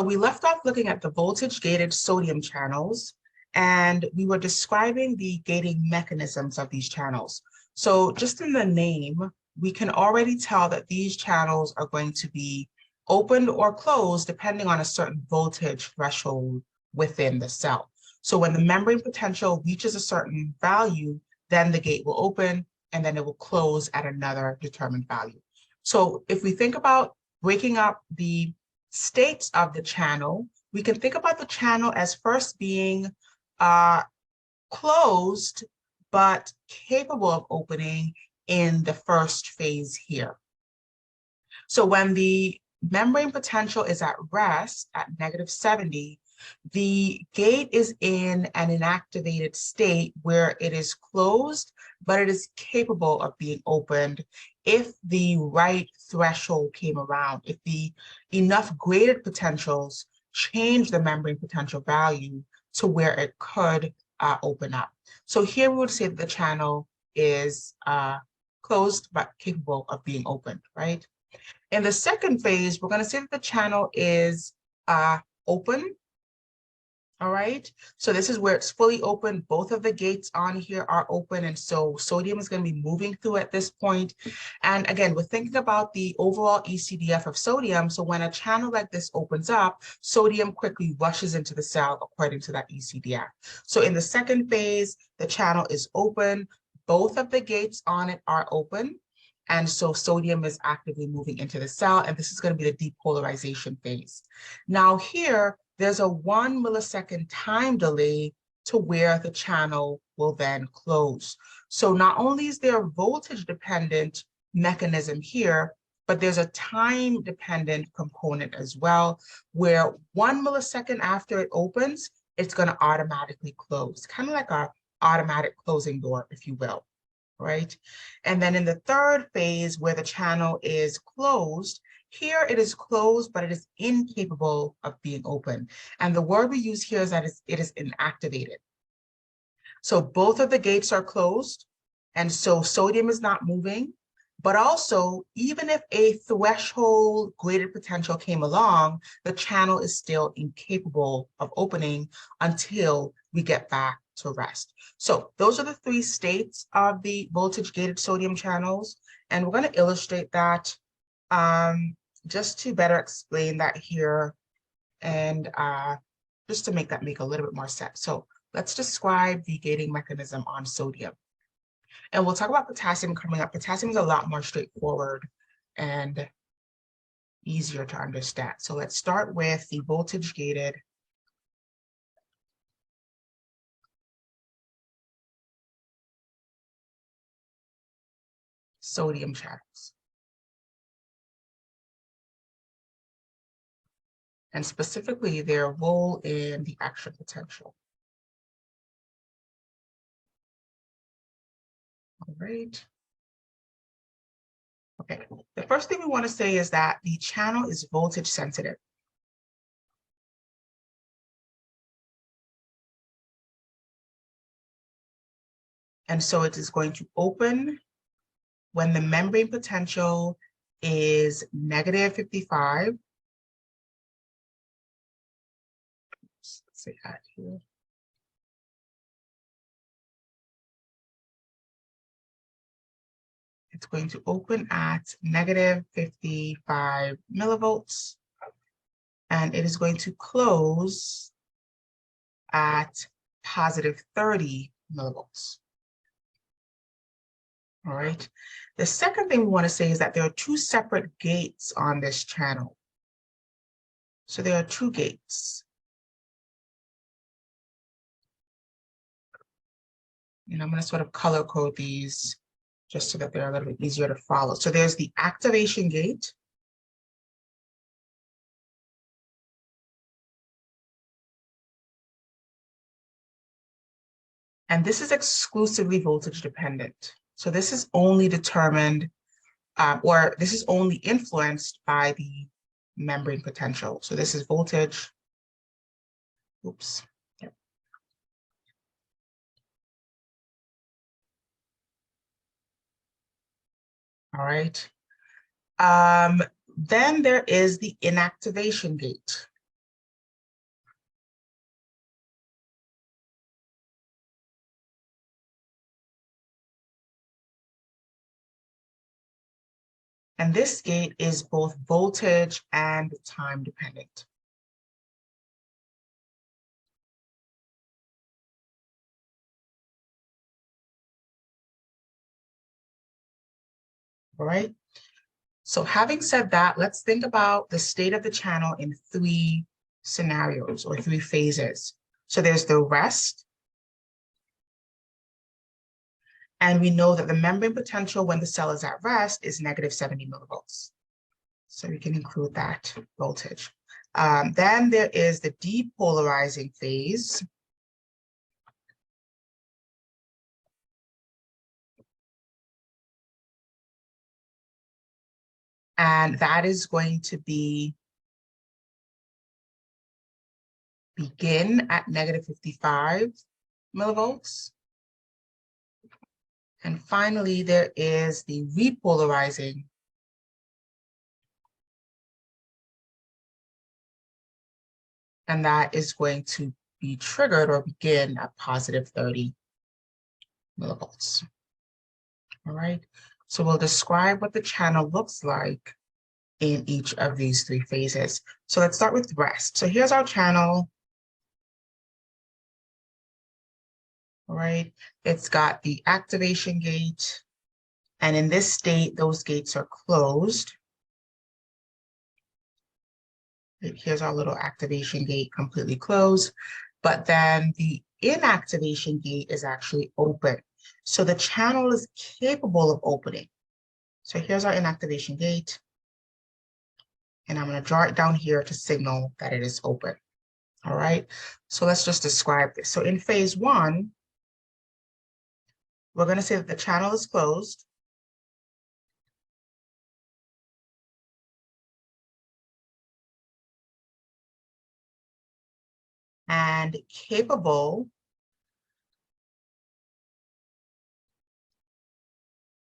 We left off looking at the voltage-gated sodium channels, and we were describing the gating mechanisms of these channels. So just in the name, we can already tell that these channels are going to be opened or closed depending on a certain voltage threshold within the cell. So when the membrane potential reaches a certain value, then the gate will open and then it will close at another determined value. So if we think about breaking up the states of the channel, we can think about the channel as first being closed, but capable of opening in the first phase here. So when the membrane potential is at rest at -70, the gate is in an inactivated state where it is closed, but it is capable of being opened if the right threshold came around, if the enough graded potentials change the membrane potential value to where it could open up. So here we would say that the channel is closed but capable of being opened, right? In the second phase, we're going to say that the channel is open. All right, so this is where it's fully open. Both of the gates on here are open, and so sodium is going to be moving through at this point. And again, we're thinking about the overall ECDF of sodium. So when a channel like this opens up, sodium quickly rushes into the cell according to that ECDF. So in the second phase, the channel is open. Both of the gates on it are open. And so sodium is actively moving into the cell, and this is going to be the depolarization phase. Now here, there's a 1 millisecond time delay to where the channel will then close. So not only is there a voltage dependent mechanism here, but there's a time dependent component as well, where 1 millisecond after it opens, it's going to automatically close, kind of like an automatic closing door, if you will. Right? And then in the third phase, where the channel is closed, here it is closed, but it is incapable of being open. And the word we use here is that it is inactivated. So both of the gates are closed, and so sodium is not moving, but also even if a threshold graded potential came along, the channel is still incapable of opening until we get back to rest. So those are the three states of the voltage-gated sodium channels, and we're going to illustrate that just to better explain that here and just to make that make a little bit more sense. So let's describe the gating mechanism on sodium. And we'll talk about potassium coming up. Potassium is a lot more straightforward and easier to understand. So let's start with the voltage-gated sodium channels. And specifically their role in the action potential. All right. Okay, the first thing we want to say is that the channel is voltage sensitive. And so it is going to open when the membrane potential is -55. Let's say that here. It's going to open at -55 millivolts, and it is going to close at +30 millivolts. All right. The second thing we want to say is that there are two separate gates on this channel. So there are two gates. And I'm going to sort of color code these just so that they're a little bit easier to follow. So there's the activation gate. And this is exclusively voltage dependent. So this is only determined, or this is only influenced by the membrane potential. So this is voltage. Oops. Yep. All right. Then there is the inactivation gate. And this gate is both voltage and time dependent. All right. So having said that, let's think about the state of the channel in three scenarios or three phases. So there's the rest. And we know that the membrane potential when the cell is at rest is negative 70 millivolts. So we can include that voltage. Then there is the depolarizing phase. And that is going to begin at negative 55 millivolts. And finally, there is the repolarizing. And that is going to be triggered or begin at positive 30 millivolts. All right, so we'll describe what the channel looks like in each of these three phases. So let's start with rest. So here's our channel. All right, it's got the activation gate. And in this state, those gates are closed. Here's our little activation gate completely closed. But then the inactivation gate is actually open. So the channel is capable of opening. So here's our inactivation gate. And I'm going to draw it down here to signal that it is open. All right, so let's just describe this. So in phase one, we're going to say that the channel is closed. And capable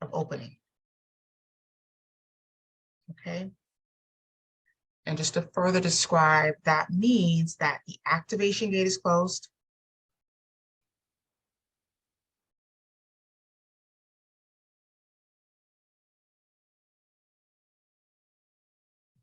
of opening. Okay. And just to further describe, that means that the activation gate is closed.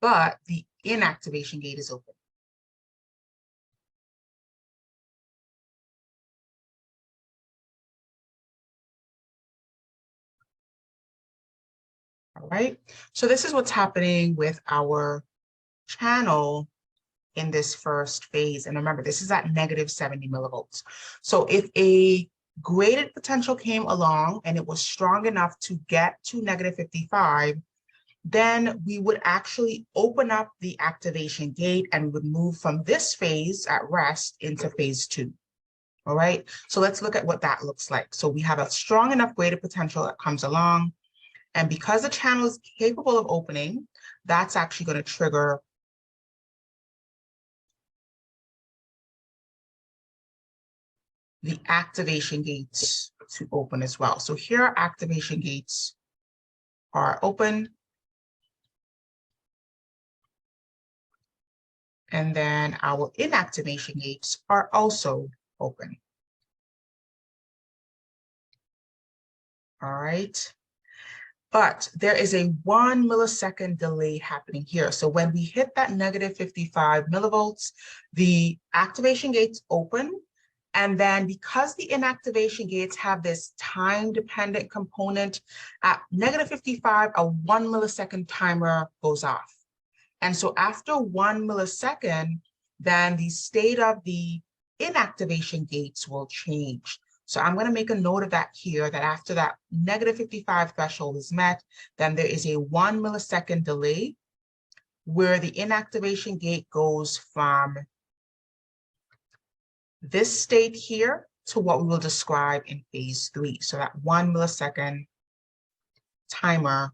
But the inactivation gate is open. All right, so this is what's happening with our channel in this first phase. And remember, this is at negative 70 millivolts. So if a graded potential came along and it was strong enough to get to negative 55, then we would actually open up the activation gate and would move from this phase at rest into phase two. All right, so let's look at what that looks like. So we have a strong enough graded potential that comes along. And because the channel is capable of opening, that's actually going to trigger the activation gates to open as well. So here our activation gates are open. And then our inactivation gates are also open. All right. But there is a 1 millisecond delay happening here. So when we hit that negative 55 millivolts, the activation gates open. And then because the inactivation gates have this time-dependent component, at negative 55, a 1 millisecond timer goes off. And so after 1 millisecond, then the state of the inactivation gates will change. So I'm going to make a note of that here, that after that negative 55 threshold is met, then there is a 1 millisecond delay where the inactivation gate goes from this state here to what we will describe in phase three. So that 1 millisecond timer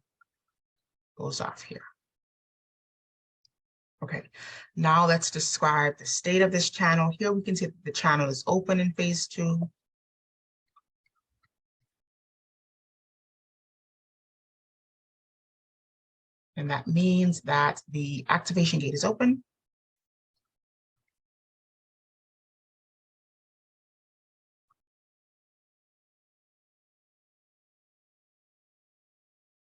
goes off here. Okay, now let's describe the state of this channel. Here we can see that the channel is open in phase two. And that means that the activation gate is open.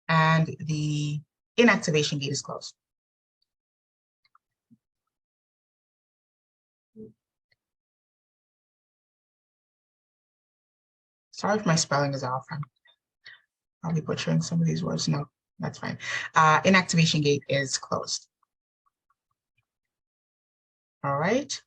And the inactivation gate is closed. Sorry if my spelling is off. I'm probably butchering some of these words. No, that's fine. Inactivation gate is closed. All right.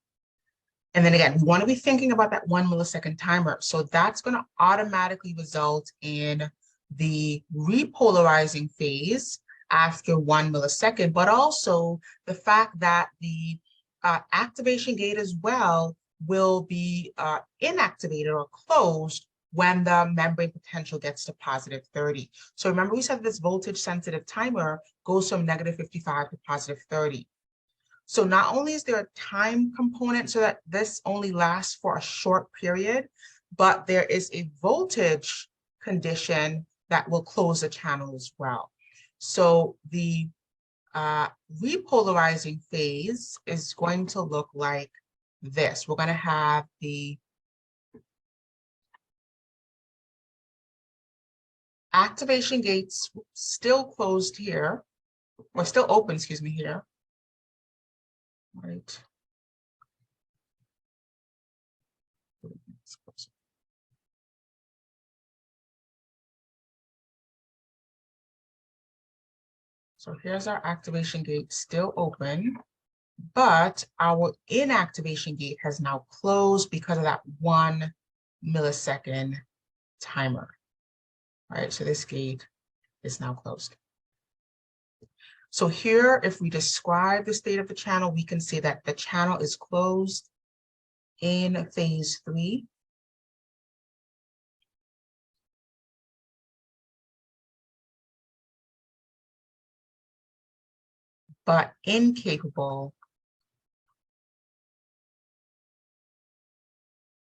And then again, we want to be thinking about that 1 millisecond timer. So that's going to automatically result in the repolarizing phase after 1 millisecond, but also the fact that the activation gate as well will be inactivated or closed when the membrane potential gets to positive 30. So remember we said this voltage sensitive timer goes from negative 55 to positive 30. So not only is there a time component so that this only lasts for a short period, but there is a voltage condition that will close the channel as well. So the repolarizing phase is going to look like this. We're going to have the activation gates still closed here, or still open, excuse me, here. Right. So here's our activation gate still open, but our inactivation gate has now closed because of that 1 millisecond timer. All right, so this gate is now closed. So here, if we describe the state of the channel, we can say that the channel is closed in phase 3. But incapable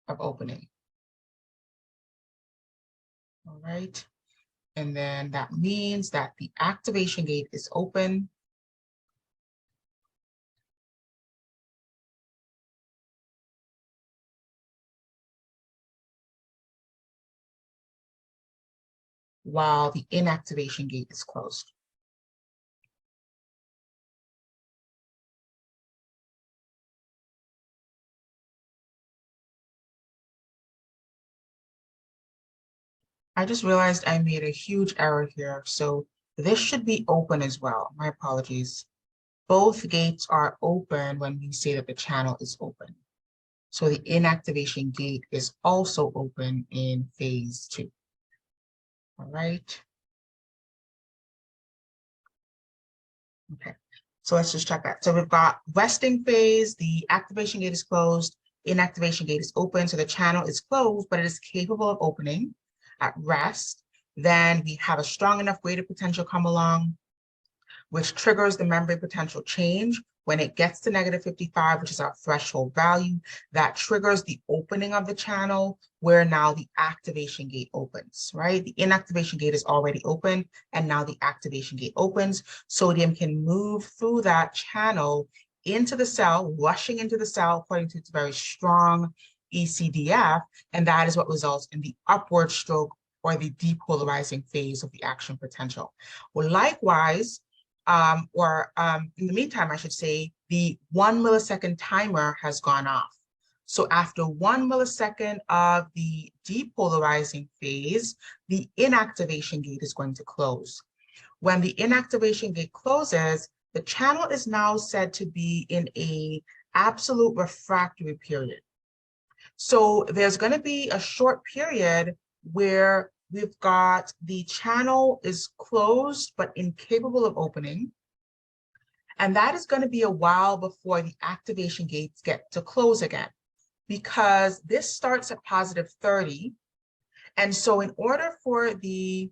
of opening. All right. And then that means that the activation gate is open. While the inactivation gate is closed. I just realized I made a huge error here. So this should be open as well. My apologies. Both gates are open when we say that the channel is open. So the inactivation gate is also open in phase 2. All right. Okay, so let's just check that. So we've got resting phase, the activation gate is closed, inactivation gate is open, so the channel is closed, but it is capable of opening at rest. Then we have a strong enough weighted potential come along, which triggers the membrane potential change. When it gets to negative 55, which is our threshold value, that triggers the opening of the channel where now the activation gate opens, right? The inactivation gate is already open and now the activation gate opens. Sodium can move through that channel into the cell, rushing into the cell according to its very strong ECDF, and that is what results in the upward stroke or the depolarizing phase of the action potential. Well, likewise, in the meantime, I should say, the 1 millisecond timer has gone off. So after 1 millisecond of the depolarizing phase, the inactivation gate is going to close. When the inactivation gate closes, the channel is now said to be in an absolute refractory period. So there's going to be a short period where we've got the channel is closed but incapable of opening. And that is going to be a while before the activation gates get to close again, because this starts at positive 30. And so in order for the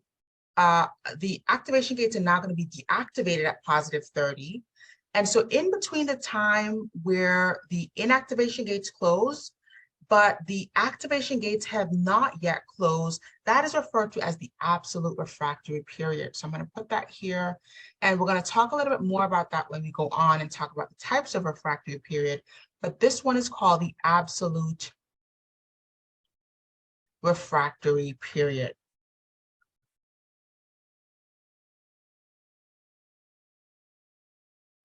activation gates are now going to be deactivated at positive 30. And so in between the time where the inactivation gates close, but the activation gates have not yet closed, that is referred to as the absolute refractory period. So I'm going to put that here, and we're going to talk a little bit more about that when we go on and talk about the types of refractory period. But this one is called the absolute refractory period.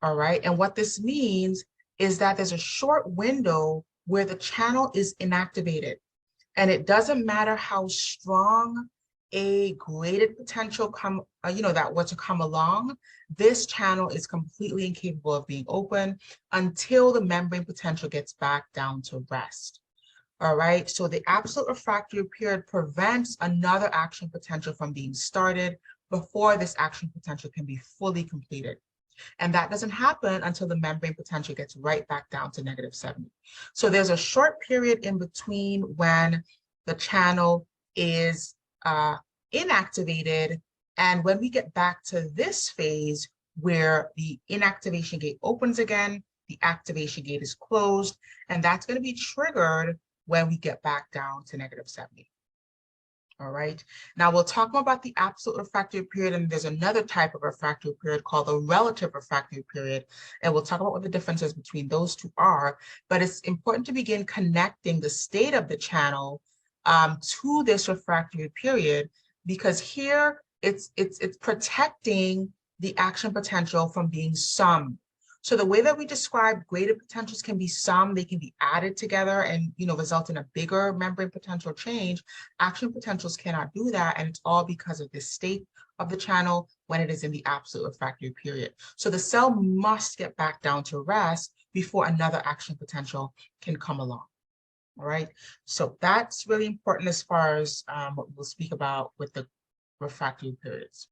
all right? And what this means is that there's a short window where the channel is inactivated. And it doesn't matter how strong a graded potential that were to come along, this channel is completely incapable of being open until the membrane potential gets back down to rest. All right, so the absolute refractory period prevents another action potential from being started before this action potential can be fully completed. And that doesn't happen until the membrane potential gets right back down to -70. So there's a short period in between when the channel is inactivated, and when we get back to this phase where the inactivation gate opens again, the activation gate is closed, and that's going to be triggered when we get back down to -70. All right, now we'll talk more about the absolute refractory period, and there's another type of refractory period called the relative refractory period, and we'll talk about what the differences between those two are. But it's important to begin connecting the state of the channel to this refractory period, because here it's protecting the action potential from being summed. So the way that we describe graded potentials can be summed, they can be added together and result in a bigger membrane potential change. Action potentials cannot do that, and it's all because of the state of the channel when it is in the absolute refractory period. So the cell must get back down to rest before another action potential can come along. All right, so that's really important as far as what we'll speak about with the refractory periods.